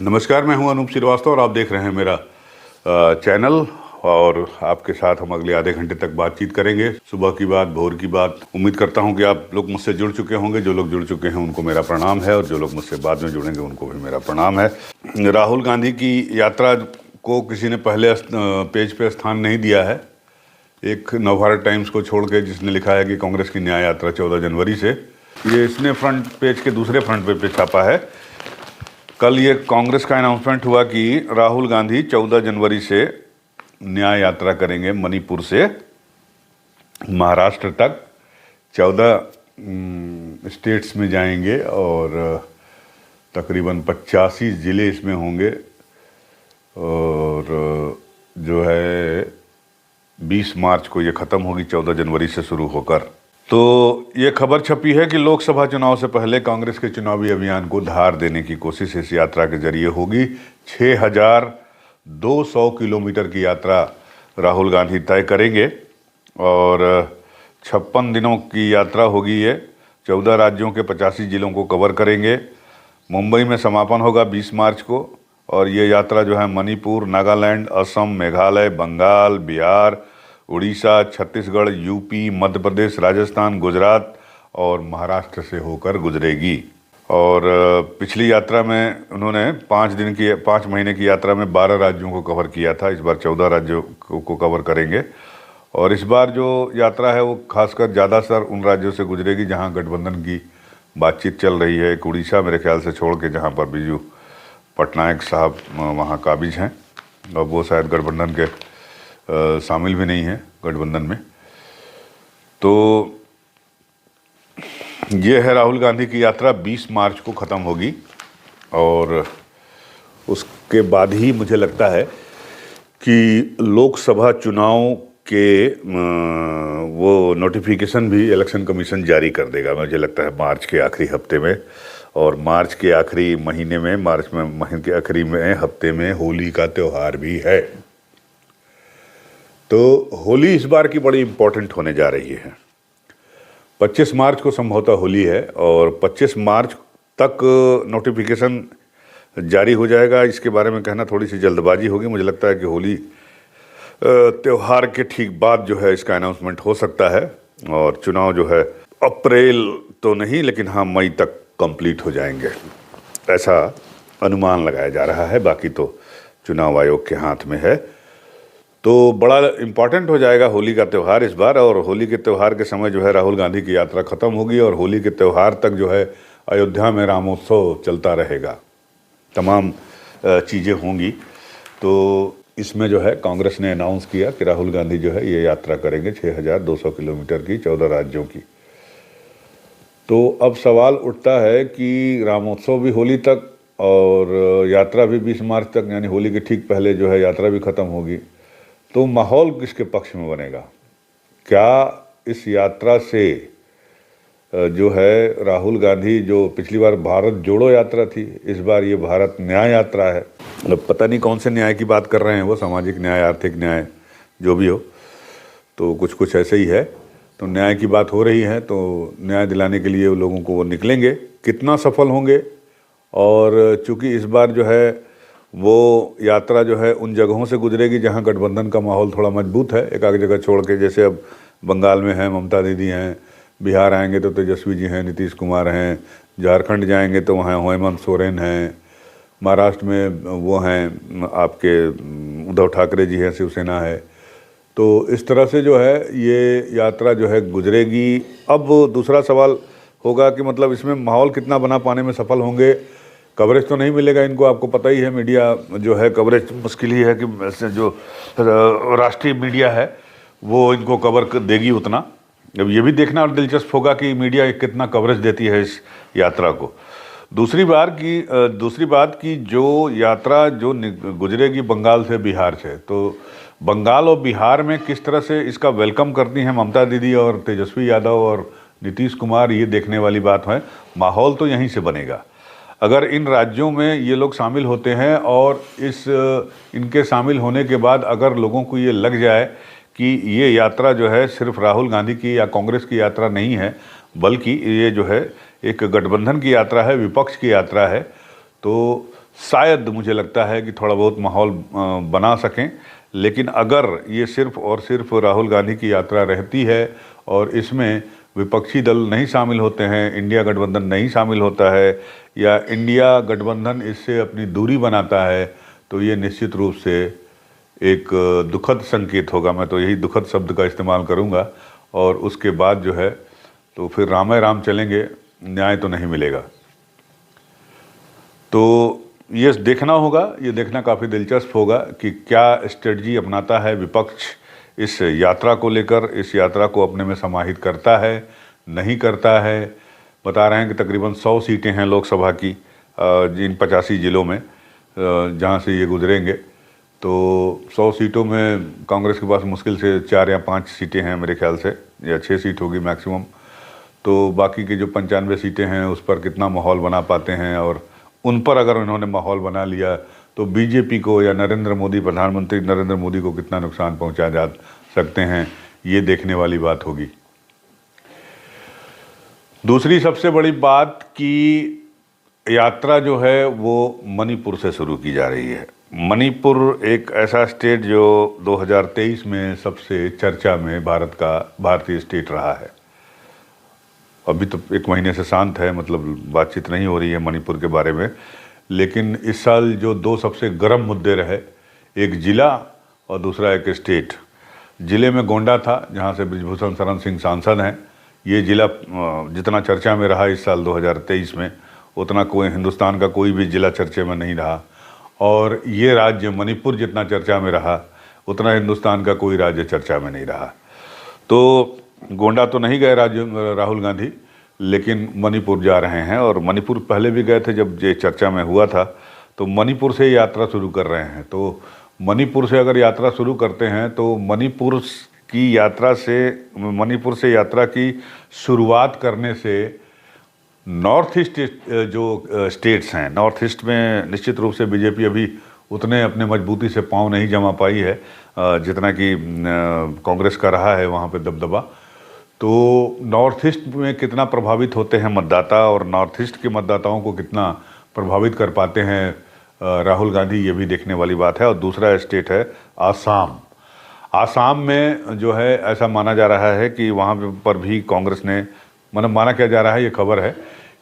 नमस्कार, मैं हूं अनूप श्रीवास्तव और आप देख रहे हैं मेरा चैनल। और आपके साथ हम अगले आधे घंटे तक बातचीत करेंगे। सुबह की बात, भोर की बात। उम्मीद करता हूं कि आप लोग मुझसे जुड़ चुके होंगे। जो लोग जुड़ चुके हैं उनको मेरा प्रणाम है और जो लोग मुझसे बाद में जुड़ेंगे उनको भी मेरा प्रणाम है। राहुल गांधी की यात्रा को किसी ने पहले पेज पे स्थान नहीं दिया है। एक नवभारत टाइम्स को छोड़ के जिसने लिखा है कि कांग्रेस की न्याय यात्रा 14 जनवरी से, ये इसने फ्रंट पेज के दूसरे फ्रंट पेज पे छापा है। कल ये कांग्रेस का अनाउंसमेंट हुआ कि राहुल गांधी 14 जनवरी से न्याय यात्रा करेंगे। मणिपुर से महाराष्ट्र तक 14 स्टेट्स में जाएंगे और तकरीबन 85 ज़िले इसमें होंगे। और जो है 20 मार्च को ये ख़त्म होगी, 14 जनवरी से शुरू होकर। तो ये खबर छपी है कि लोकसभा चुनाव से पहले कांग्रेस के चुनावी अभियान को धार देने की कोशिश इस यात्रा के जरिए होगी। 6200 किलोमीटर की यात्रा राहुल गांधी तय करेंगे और 56 दिनों की यात्रा होगी। ये 14 राज्यों के 85 जिलों को कवर करेंगे। मुंबई में समापन होगा 20 मार्च को और ये यात्रा जो है मणिपुर, नागालैंड, असम, मेघालय, बंगाल, बिहार, उड़ीसा, छत्तीसगढ़, यूपी, मध्य प्रदेश, राजस्थान, गुजरात और महाराष्ट्र से होकर गुजरेगी। और पिछली यात्रा में उन्होंने 5 महीने की यात्रा में 12 राज्यों को कवर किया था। इस बार 14 राज्यों को कवर करेंगे। और इस बार जो यात्रा है वो खासकर ज़्यादातर उन राज्यों से गुजरेगी जहां गठबंधन की बातचीत चल रही है। एक उड़ीसा मेरे ख्याल से छोड़ के, जहाँ पर बीजू पटनायक साहब वहाँ काबिज हैं और वो शायद गठबंधन के शामिल भी नहीं है गठबंधन में। तो ये है राहुल गांधी की यात्रा 20 मार्च को ख़त्म होगी और उसके बाद ही मुझे लगता है कि लोकसभा चुनाव के वो नोटिफिकेशन भी इलेक्शन कमीशन जारी कर देगा। मुझे लगता है मार्च के आखिरी हफ्ते में। और मार्च के आखिरी महीने में, महीने के आखिरी में हफ्ते में होली का त्यौहार भी है। तो होली इस बार की बड़ी इम्पोर्टेंट होने जा रही है। 25 मार्च को संभवतः होली है और 25 मार्च तक नोटिफिकेशन जारी हो जाएगा। इसके बारे में कहना थोड़ी सी जल्दबाजी होगी। मुझे लगता है कि होली त्यौहार के ठीक बाद जो है इसका अनाउंसमेंट हो सकता है और चुनाव जो है अप्रैल तो नहीं लेकिन हाँ मई तक कंप्लीट हो जाएंगे, ऐसा अनुमान लगाया जा रहा है। बाकी तो चुनाव आयोग के हाथ में है। तो बड़ा इम्पॉर्टेंट हो जाएगा होली का त्यौहार इस बार। और होली के त्यौहार के समय जो है राहुल गांधी की यात्रा ख़त्म होगी और होली के त्यौहार तक जो है अयोध्या में रामोत्सव चलता रहेगा। तमाम चीज़ें होंगी। तो इसमें जो है कांग्रेस ने अनाउंस किया कि राहुल गांधी जो है ये यात्रा करेंगे 6200 किलोमीटर की, 14 राज्यों की। तो अब सवाल उठता है कि रामोत्सव भी होली तक और यात्रा भी 20 मार्च तक, यानी होली के ठीक पहले जो है यात्रा भी ख़त्म होगी। तो माहौल किसके पक्ष में बनेगा? क्या इस यात्रा से जो है राहुल गांधी, जो पिछली बार भारत जोड़ो यात्रा थी, इस बार ये भारत न्याय यात्रा है। मतलब पता नहीं कौन से न्याय की बात कर रहे हैं वो, सामाजिक न्याय, आर्थिक न्याय, जो भी हो, तो कुछ ऐसे ही है। तो न्याय की बात हो रही है तो न्याय दिलाने के लिए लोगों को वो निकलेंगे। कितना सफल होंगे? और चूँकि इस बार जो है वो यात्रा जो है उन जगहों से गुजरेगी जहां गठबंधन का माहौल थोड़ा मजबूत है, एक आध जगह छोड़ के। जैसे अब बंगाल में हैं ममता दीदी हैं, बिहार आएंगे तो तेजस्वी जी हैं, नीतीश कुमार हैं, झारखंड जाएंगे तो वहाँ हेमंत सोरेन हैं, महाराष्ट्र में वो हैं आपके उद्धव ठाकरे जी हैं, शिवसेना है। तो इस तरह से जो है ये यात्रा जो है गुजरेगी। अब दूसरा सवाल होगा कि मतलब इसमें माहौल कितना बना पाने में सफल होंगे। कवरेज तो नहीं मिलेगा इनको, आपको पता ही है। मीडिया जो है कवरेज मुश्किल ही है कि जो राष्ट्रीय मीडिया है वो इनको कवर देगी उतना। अब ये भी देखना और दिलचस्प होगा कि मीडिया कितना कवरेज देती है इस यात्रा को। दूसरी बात की जो यात्रा जो गुजरेगी बंगाल से, बिहार से, तो बंगाल और बिहार में किस तरह से इसका वेलकम करती हैं ममता दीदी और तेजस्वी यादव और नीतीश कुमार, ये देखने वाली बात है। माहौल तो यहीं से बनेगा। अगर इन राज्यों में ये लोग शामिल होते हैं और इनके शामिल होने के बाद अगर लोगों को ये लग जाए कि ये यात्रा जो है सिर्फ राहुल गांधी की या कांग्रेस की यात्रा नहीं है, बल्कि ये जो है एक गठबंधन की यात्रा है, विपक्ष की यात्रा है, तो शायद मुझे लगता है कि थोड़ा बहुत माहौल बना सकें। लेकिन अगर ये सिर्फ और सिर्फ राहुल गांधी की यात्रा रहती है और इसमें विपक्षी दल नहीं शामिल होते हैं, इंडिया गठबंधन नहीं शामिल होता है, या इंडिया गठबंधन इससे अपनी दूरी बनाता है, तो ये निश्चित रूप से एक दुखद संकेत होगा। मैं तो यही दुखद शब्द का इस्तेमाल करूंगा। और उसके बाद जो है तो फिर रामाय राम चलेंगे, न्याय तो नहीं मिलेगा। तो ये देखना होगा, ये देखना काफ़ी दिलचस्प होगा कि क्या स्ट्रेटजी अपनाता है विपक्ष इस यात्रा को लेकर, इस यात्रा को अपने में समाहित करता है, नहीं करता है। बता रहे हैं कि तकरीबन 100 सीटें हैं लोकसभा की जिन 85 ज़िलों में जहाँ से ये गुजरेंगे। तो 100 सीटों में कांग्रेस के पास मुश्किल से 4 या 5 सीटें हैं मेरे ख्याल से, या 6 सीट होगी मैक्सिमम। तो बाकी की जो 95 सीटें हैं उस पर कितना माहौल बना पाते हैं, और उन पर अगर उन्होंने माहौल बना लिया तो बीजेपी को या नरेंद्र मोदी, प्रधानमंत्री नरेंद्र मोदी को कितना नुकसान पहुंचा जा सकते हैं, ये देखने वाली बात होगी। दूसरी सबसे बड़ी बात कि यात्रा जो है वो मणिपुर से शुरू की जा रही है। मणिपुर एक ऐसा स्टेट जो 2023 में सबसे चर्चा में भारतीय स्टेट रहा है। अभी तो 1 महीने से शांत है, मतलब बातचीत नहीं हो रही है मणिपुर के बारे में। लेकिन इस साल जो 2 सबसे गर्म मुद्दे रहे, एक जिला और दूसरा एक स्टेट। ज़िले में गोंडा था जहां से बृजभूषण शरण सिंह सांसद हैं। ये ज़िला जितना चर्चा में रहा इस साल 2023 में, उतना कोई हिंदुस्तान का कोई भी ज़िला चर्चे में नहीं रहा। और ये राज्य मणिपुर जितना चर्चा में रहा, उतना हिंदुस्तान का कोई राज्य चर्चा में नहीं रहा। तो गोंडा तो नहीं गए राहुल गांधी, लेकिन मणिपुर जा रहे हैं। और मणिपुर पहले भी गए थे जब ये चर्चा में हुआ था। तो मणिपुर से यात्रा शुरू कर रहे हैं। तो मणिपुर से अगर यात्रा शुरू करते हैं तो मणिपुर से यात्रा की शुरुआत करने से नॉर्थ ईस्ट जो स्टेट्स हैं, नॉर्थ ईस्ट में निश्चित रूप से बीजेपी अभी उतने अपने मजबूती से पांव नहीं जमा पाई है जितना कि कांग्रेस का रहा है वहाँ पे दबदबा। तो नॉर्थ ईस्ट में कितना प्रभावित होते हैं मतदाता, और नॉर्थ ईस्ट के मतदाताओं को कितना प्रभावित कर पाते हैं राहुल गांधी, ये भी देखने वाली बात है। और दूसरा स्टेट है आसाम। आसाम में जो है ऐसा माना जा रहा है कि वहाँ पर भी कांग्रेस ने, मतलब माना क्या जा रहा है, ये खबर है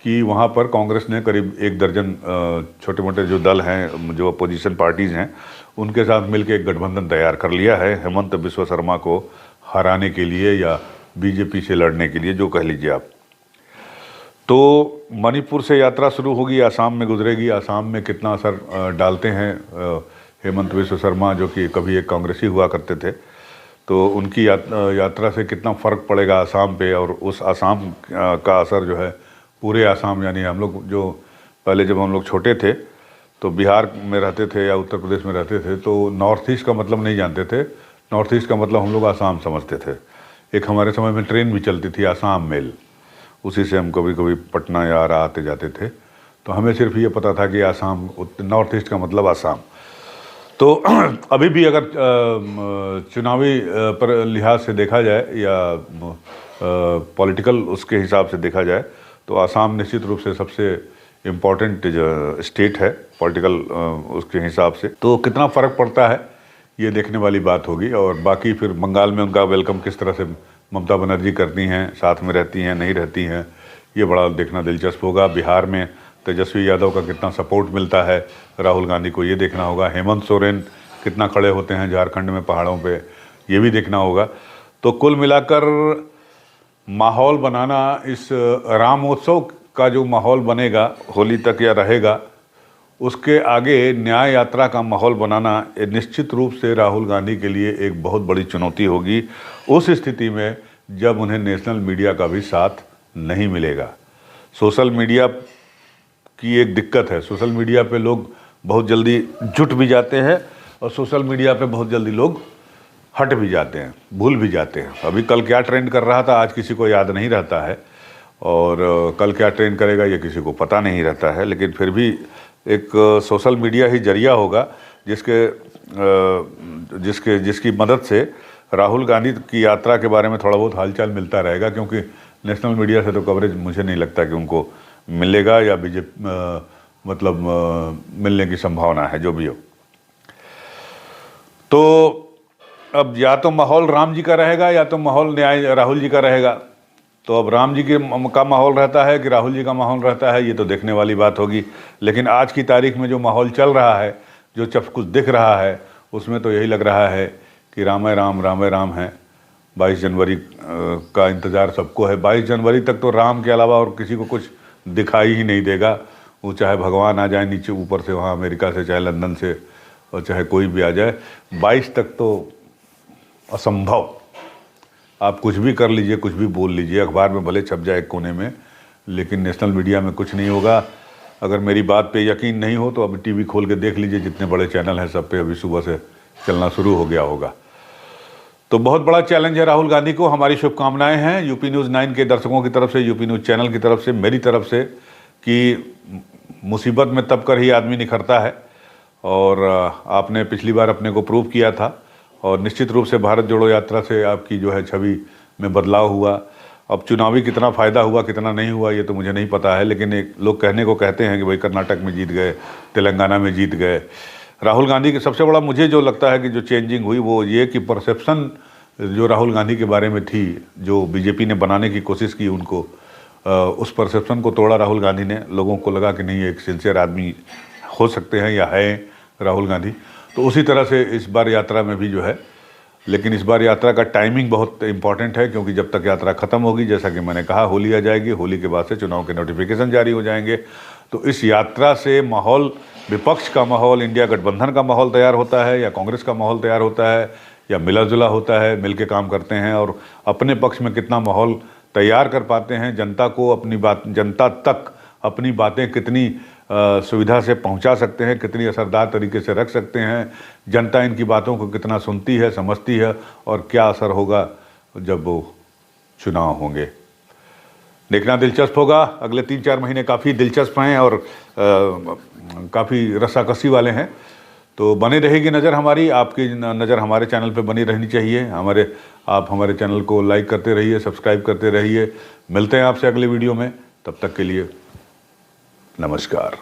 कि वहाँ पर कांग्रेस ने करीब 1 दर्जन छोटे मोटे जो दल हैं, जो अपोजिशन पार्टीज़ हैं, उनके साथ मिलकर एक गठबंधन तैयार कर लिया है हेमंत बिस्वा शर्मा को हराने के लिए या बीजेपी से लड़ने के लिए, जो कह लीजिए आप। तो मणिपुर से यात्रा शुरू होगी, आसाम में गुजरेगी। आसाम में कितना असर डालते हैं हेमंत बिस्वा शर्मा, जो कि कभी एक कांग्रेसी हुआ करते थे, तो उनकी यात्रा से कितना फ़र्क पड़ेगा आसाम पे, और उस आसाम का असर जो है पूरे आसाम, यानी हम लोग जो पहले जब हम लोग छोटे थे तो बिहार में रहते थे या उत्तर प्रदेश में रहते थे तो नॉर्थ ईस्ट का मतलब नहीं जानते थे। नॉर्थ ईस्ट का मतलब हम लोग आसाम समझते थे। एक हमारे समय में ट्रेन भी चलती थी आसाम मेल, उसी से हम कभी कभी पटना या आरा आते जाते थे। तो हमें सिर्फ ये पता था कि आसाम, नॉर्थ ईस्ट का मतलब आसाम। तो अभी भी अगर चुनावी पर लिहाज से देखा जाए या पॉलिटिकल उसके हिसाब से देखा जाए तो आसाम निश्चित रूप से सबसे इम्पॉर्टेंट स्टेट है पॉलिटिकल उसके हिसाब से। तो कितना फ़र्क पड़ता है ये देखने वाली बात होगी। और बाकी फिर बंगाल में उनका वेलकम किस तरह से ममता बनर्जी करती हैं, साथ में रहती हैं, नहीं रहती हैं, ये बड़ा देखना दिलचस्प होगा। बिहार में तेजस्वी यादव का कितना सपोर्ट मिलता है राहुल गांधी को, ये देखना होगा। हेमंत सोरेन कितना खड़े होते हैं झारखंड में पहाड़ों पे, ये भी देखना होगा। तो कुल मिलाकर माहौल बनाना, इस रामोत्सव का जो माहौल बनेगा होली तक या रहेगा, उसके आगे न्याय यात्रा का माहौल बनाना निश्चित रूप से राहुल गांधी के लिए एक बहुत बड़ी चुनौती होगी, उस स्थिति में जब उन्हें नेशनल मीडिया का भी साथ नहीं मिलेगा। सोशल मीडिया की एक दिक्कत है, सोशल मीडिया पे लोग बहुत जल्दी जुट भी जाते हैं और सोशल मीडिया पे बहुत जल्दी लोग हट भी जाते हैं, भूल भी जाते हैं। अभी कल क्या ट्रेंड कर रहा था आज किसी को याद नहीं रहता है, और कल क्या ट्रेंड करेगा ये किसी को पता नहीं रहता है। लेकिन फिर भी एक सोशल मीडिया ही जरिया होगा जिसकी मदद से राहुल गांधी की यात्रा के बारे में थोड़ा बहुत हालचाल मिलता रहेगा, क्योंकि नेशनल मीडिया से तो कवरेज मुझे नहीं लगता कि उनको मिलेगा, या मतलब मिलने की संभावना है, जो भी हो। तो अब या तो माहौल राम जी का रहेगा या तो माहौल न्याय राहुल जी का रहेगा। तो अब राम जी का माहौल रहता है कि राहुल जी का माहौल रहता है, ये तो देखने वाली बात होगी। लेकिन आज की तारीख में जो माहौल चल रहा है, जो सब कुछ दिख रहा है, उसमें तो यही लग रहा है कि राम राम है। 22 जनवरी का इंतज़ार सबको है। 22 जनवरी तक तो राम के अलावा और किसी को कुछ दिखाई ही नहीं देगा। वो चाहे भगवान आ जाए नीचे ऊपर से, वहाँ अमेरिका से, चाहे लंदन से, और चाहे कोई भी आ जाए, 22 तक तो असंभव। आप कुछ भी कर लीजिए, कुछ भी बोल लीजिए, अखबार में भले छप जाए कोने में, लेकिन नेशनल मीडिया में कुछ नहीं होगा। अगर मेरी बात पे यकीन नहीं हो तो अभी टीवी खोल के देख लीजिए, जितने बड़े चैनल हैं सब पे अभी सुबह से चलना शुरू हो गया होगा। तो बहुत बड़ा चैलेंज है राहुल गांधी को। हमारी शुभकामनाएं हैं यूपी न्यूज़ 9 के दर्शकों की तरफ से, यूपी न्यूज़ चैनल की तरफ से, मेरी तरफ से, कि मुसीबत में तब कर ही आदमी निखरता है। और आपने पिछली बार अपने को प्रूव किया था, और निश्चित रूप से भारत जोड़ो यात्रा से आपकी जो है छवि में बदलाव हुआ। अब चुनावी कितना फ़ायदा हुआ कितना नहीं हुआ ये तो मुझे नहीं पता है, लेकिन एक लोग कहने को कहते हैं कि भाई कर्नाटक में जीत गए, तेलंगाना में जीत गए। राहुल गांधी के सबसे बड़ा मुझे जो लगता है कि जो चेंजिंग हुई वो ये कि परसेप्शन जो राहुल गांधी के बारे में थी, जो बीजेपी ने बनाने की कोशिश की उनको, उस परसेप्शन को तोड़ा राहुल गांधी ने। लोगों को लगा कि नहीं, एक सिंसियर आदमी हो सकते हैं या है राहुल गांधी। तो उसी तरह से इस बार यात्रा में भी जो है, लेकिन इस बार यात्रा का टाइमिंग बहुत इंपॉर्टेंट है, क्योंकि जब तक यात्रा ख़त्म होगी, जैसा कि मैंने कहा, होली आ जाएगी, होली के बाद से चुनाव के नोटिफिकेशन जारी हो जाएंगे। तो इस यात्रा से माहौल, विपक्ष का माहौल, इंडिया गठबंधन का माहौल तैयार होता है, या कांग्रेस का माहौल तैयार होता है, या मिला जुला होता है, मिल के काम करते हैं, और अपने पक्ष में कितना माहौल तैयार कर पाते हैं, जनता को अपनी बात, जनता तक अपनी बातें कितनी सुविधा से पहुंचा सकते हैं, कितनी असरदार तरीके से रख सकते हैं, जनता इनकी बातों को कितना सुनती है, समझती है, और क्या असर होगा जब वो चुनाव होंगे। देखना दिलचस्प होगा। अगले 3-4 महीने काफ़ी दिलचस्प हैं और काफ़ी रस्साकसी वाले हैं। तो बनी रहेगी नज़र हमारी, आपकी नज़र हमारे चैनल पे बनी रहनी चाहिए। आप हमारे चैनल को लाइक करते रहिए, सब्सक्राइब करते रहिए। मिलते हैं आपसे अगले वीडियो में, तब तक के लिए नमस्कार।